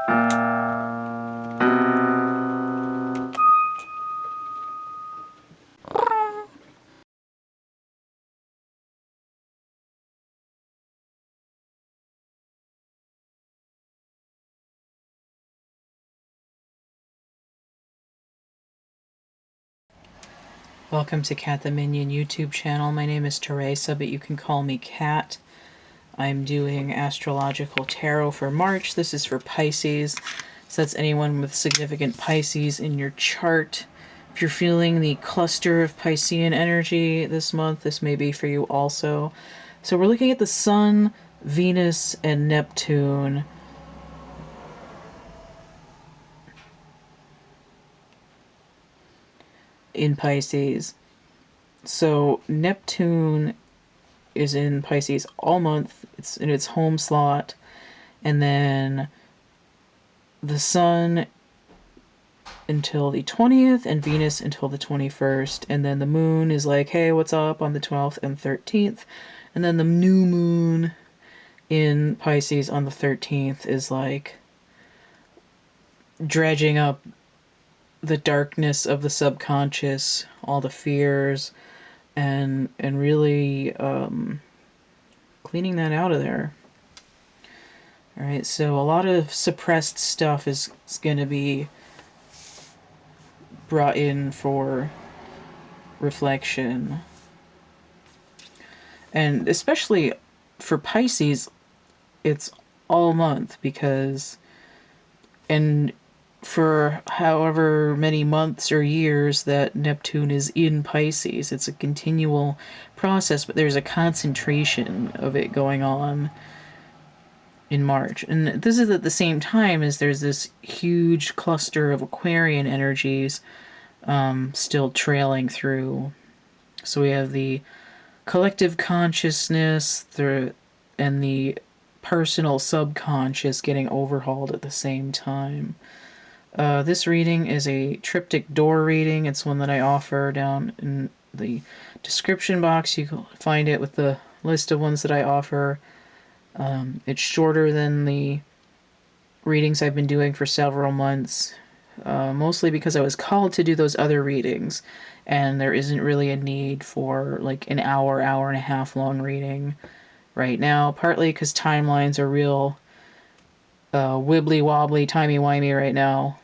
Welcome to CATtheMinion YouTube channel. My name is Theresa, but you can call me Cat. I'm doing astrological tarot for March. This is for Pisces. So that's anyone with significant Pisces in your chart. If you're feeling the cluster of Piscean energy this month, this may be for you also. So we're looking at the Sun, Venus, and Neptune. In Pisces. So Neptune is in Pisces all month. It's in its home slot. And then the Sun until the 20th and Venus until the 21st. And then the Moon is like, hey, what's up on the 12th and 13th. And then the new Moon in Pisces on the 13th is like dredging up the darkness of the subconscious, all the fears, and really cleaning that out of there. All right, so a lot of suppressed stuff is going to be brought in for reflection. And especially for Pisces, it's all month because, and for however many months or years that Neptune is in Pisces, it's a continual process, but there's a concentration of it going on in March. And this is at the same time as there's this huge cluster of Aquarian energies still trailing through. So we have the collective consciousness and the personal subconscious getting overhauled at the same time. This reading is a triptych door reading. It's one that I offer down in the description box. You can find it with the list of ones that I offer. It's shorter than the readings I've been doing for several months, mostly because I was called to do those other readings, and there isn't really a need for like an hour and a half long reading right now, partly because timelines are real wibbly-wobbly, timey-wimey right now.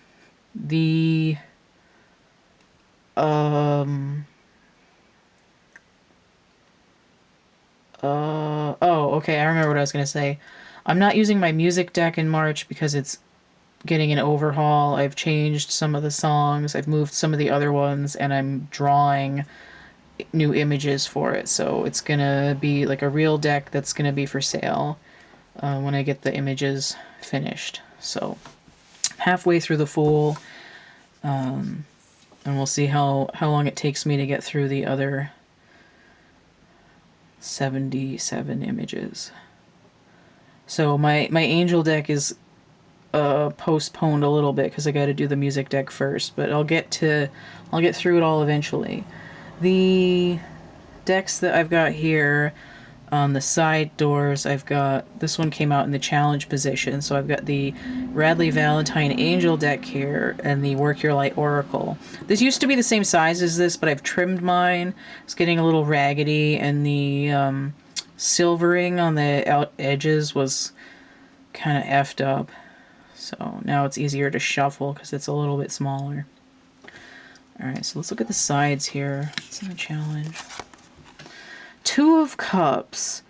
The oh, okay, I remember what I was going to say. I'm not using my music deck in March because it's getting an overhaul. I've changed some of the songs, I've moved some of the other ones, and I'm drawing new images for it. So it's going to be like a real deck that's going to be for sale when I get the images finished. So halfway through the Fool, and we'll see how long it takes me to get through the other 77 images. So my angel deck is postponed a little bit because I got to do the music deck first, but I'll get through it all eventually. The decks that I've got here on the side doors, I've got, this one came out in the challenge position, so I've got the Radley Valentine Angel deck here and the Work Your Light Oracle. This used to be the same size as this, but I've trimmed mine. It's getting a little raggedy, and the silvering on the out edges was kind of effed up. So now it's easier to shuffle because it's a little bit smaller. Alright, so let's look at the sides here. What's in the challenge? Two of Cups.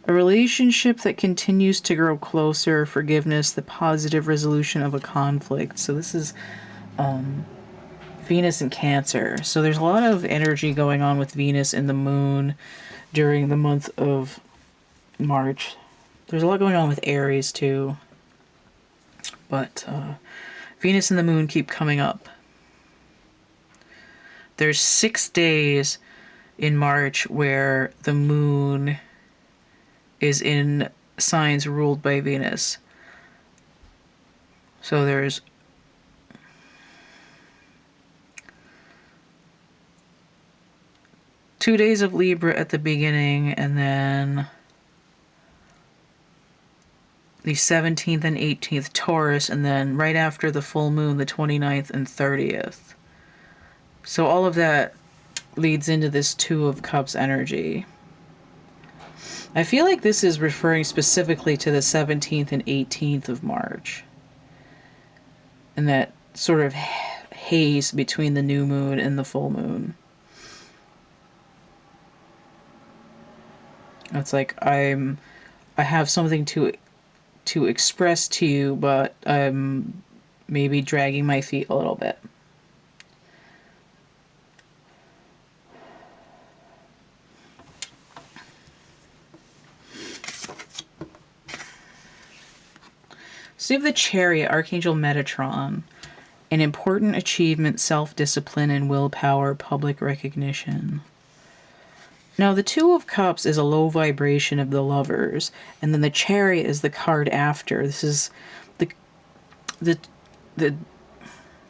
A relationship that continues to grow closer, forgiveness, the positive resolution of a conflict. So this is Venus and Cancer. So there's a lot of energy going on with Venus and the Moon during the month of March. There's a lot going on with Aries too. But Venus and the Moon keep coming up. There's 6 days in March where the Moon is in signs ruled by Venus. So there's two days of Libra at the beginning, and then the 17th and 18th Taurus, and then right after the full moon, the 29th and 30th. So all of that leads into this Two of Cups energy. I feel like this is referring specifically to the 17th and 18th of March. And that sort of haze between the new moon and the full moon. It's like I have something to express to you, but I'm maybe dragging my feet a little bit. So you have the Chariot, Archangel Metatron. An important achievement, self-discipline, and willpower, public recognition. Now, the Two of Cups is a low vibration of the Lovers, and then the Chariot is the card after. This is the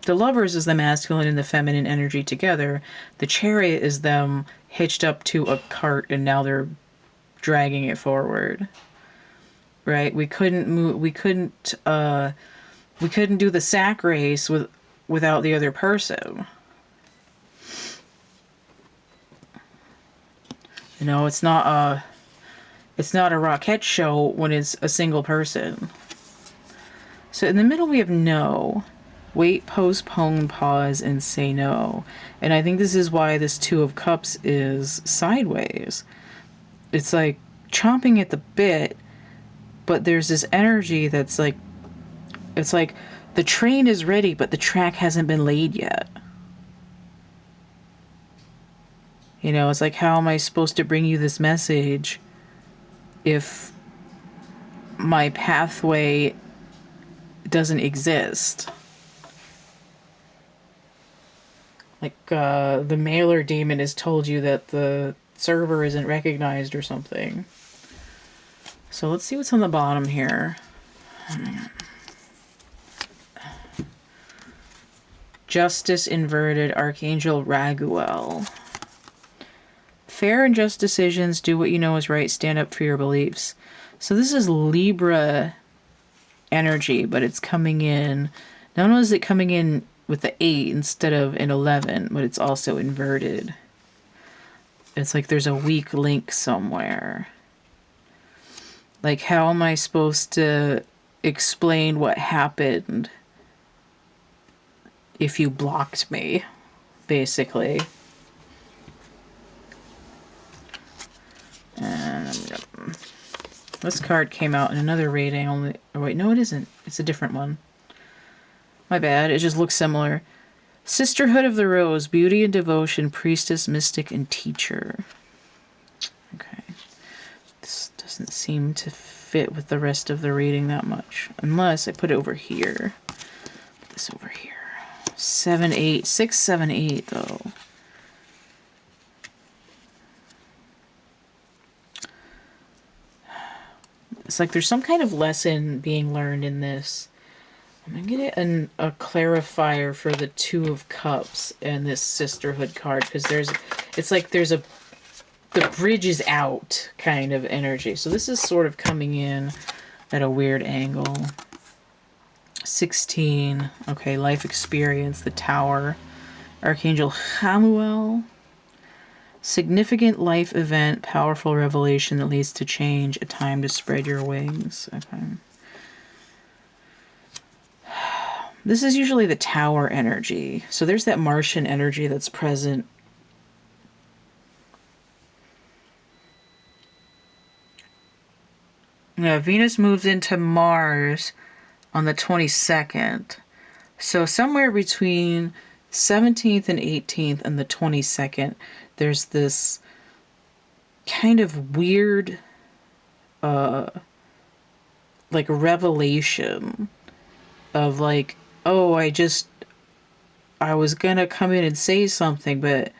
Lovers is the masculine and the feminine energy together. The Chariot is them hitched up to a cart, and now they're dragging it forward. Right? We couldn't move. We couldn't do the sack race without the other person. You know, it's not a rocket show when it's a single person. So in the middle we have no, wait, postpone, pause, and say no. And I think this is why this Two of Cups is sideways. It's like chomping at the bit, but there's this energy that's like, it's like the train is ready, but the track hasn't been laid yet. You know, it's like, how am I supposed to bring you this message if my pathway doesn't exist? Like, the mailer demon has told you that the server isn't recognized or something. So let's see what's on the bottom here. Justice inverted, Archangel Raguel. Fair and just decisions, do what you know is right, stand up for your beliefs. So this is Libra energy, but it's coming in, not only is it coming in with the 8 instead of an 11, but it's also inverted. It's like there's a weak link somewhere. Like, how am I supposed to explain what happened if you blocked me, basically? And this card came out in another reading. Oh wait, no, it isn't. It's a different one. My bad. It just looks similar. Sisterhood of the Rose, beauty and devotion, priestess, mystic, and teacher. Okay. This doesn't seem to fit with the rest of the reading that much, unless I put it over here. Put this over here. 7, 8, 6, 7, 8 though. It's like there's some kind of lesson being learned in this. I'm going to get a clarifier for the Two of Cups and this Sisterhood card, because it's like there's the bridge is out kind of energy. So this is sort of coming in at a weird angle. 16. Okay, life experience, the Tower. Archangel Chamuel. Significant life event, powerful revelation that leads to change, a time to spread your wings. Okay. This is usually the Tower energy. So there's that Martian energy that's present. Yeah, Venus moves into Mars on the 22nd. So somewhere between 17th and 18th and the 22nd, there's this kind of weird, like, revelation of like, oh, I was gonna come in and say something, but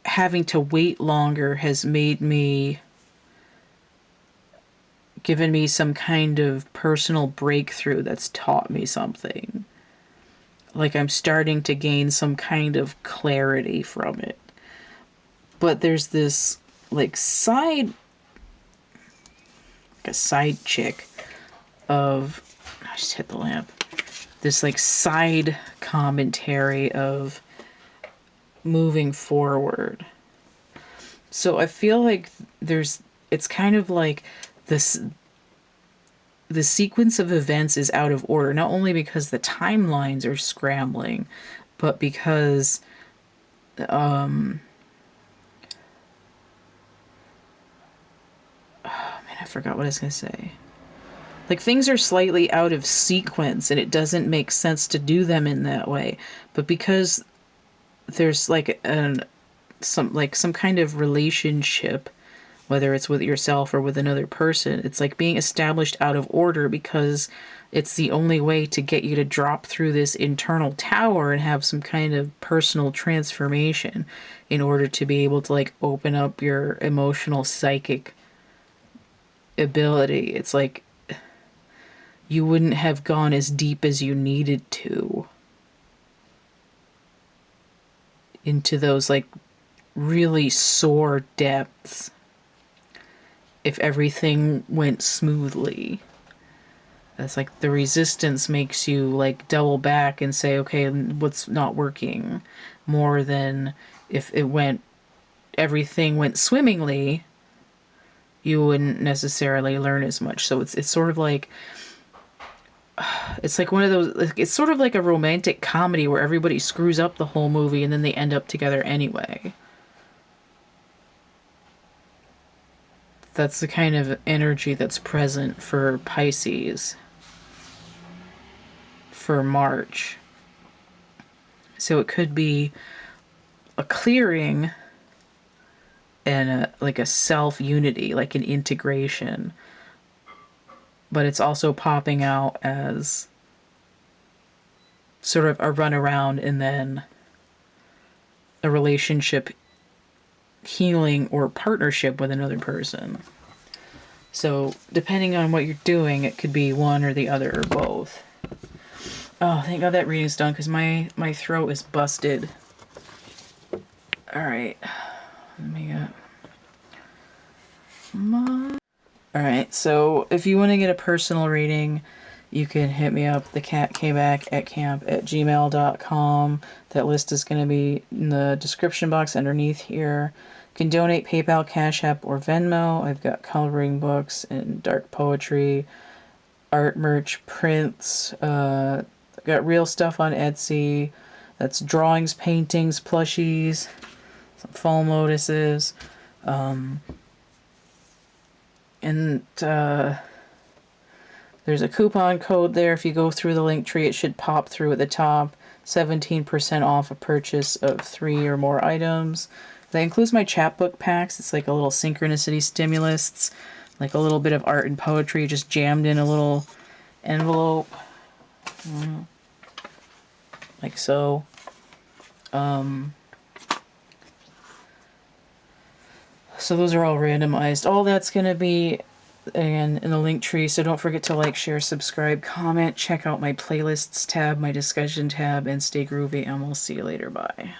having to wait longer has given me some kind of personal breakthrough that's taught me something. Like I'm starting to gain some kind of clarity from it. But there's this like side a side chick of, I just hit the lamp, this like side commentary of moving forward. So I feel like it's kind of like this, the sequence of events is out of order, not only because the timelines are scrambling, but because oh man, I forgot what I was going to say. Like, things are slightly out of sequence and it doesn't make sense to do them in that way. But because there's like some kind of relationship, whether it's with yourself or with another person, it's like being established out of order because it's the only way to get you to drop through this internal tower and have some kind of personal transformation in order to be able to like open up your emotional psychic ability. It's like you wouldn't have gone as deep as you needed to into those like really sore depths if everything went smoothly. That's like the resistance makes you like double back and say, okay, what's not working, more than if everything went swimmingly, you wouldn't necessarily learn as much. So it's sort of like, it's like one of those, it's sort of like a romantic comedy where everybody screws up the whole movie and then they end up together anyway. That's the kind of energy that's present for Pisces for March. So it could be a clearing and like a self-unity, like an integration. But it's also popping out as sort of a runaround and then a relationship healing or partnership with another person. So depending on what you're doing, it could be one or the other or both. Oh, thank God that reading's done because my throat is busted. Alright. Let me get... Alright, so if you want to get a personal reading, you can hit me up, thecatcamebackatcamp@gmail.com. That list is going to be in the description box underneath here. You can donate PayPal, Cash App, or Venmo. I've got coloring books and dark poetry, art merch, prints. I've got real stuff on Etsy. That's drawings, paintings, plushies, some foam lotuses. And there's a coupon code there. If you go through the link tree, it should pop through at the top. 17% off a purchase of 3 or more items. That includes my chapbook packs. It's like a little synchronicity stimulus. It's like a little bit of art and poetry just jammed in a little envelope. Like so. So those are all randomized. All that's going to be in the link tree. So don't forget to like, share, subscribe, comment. Check out my playlists tab, my discussion tab, and stay groovy. And we'll see you later. Bye.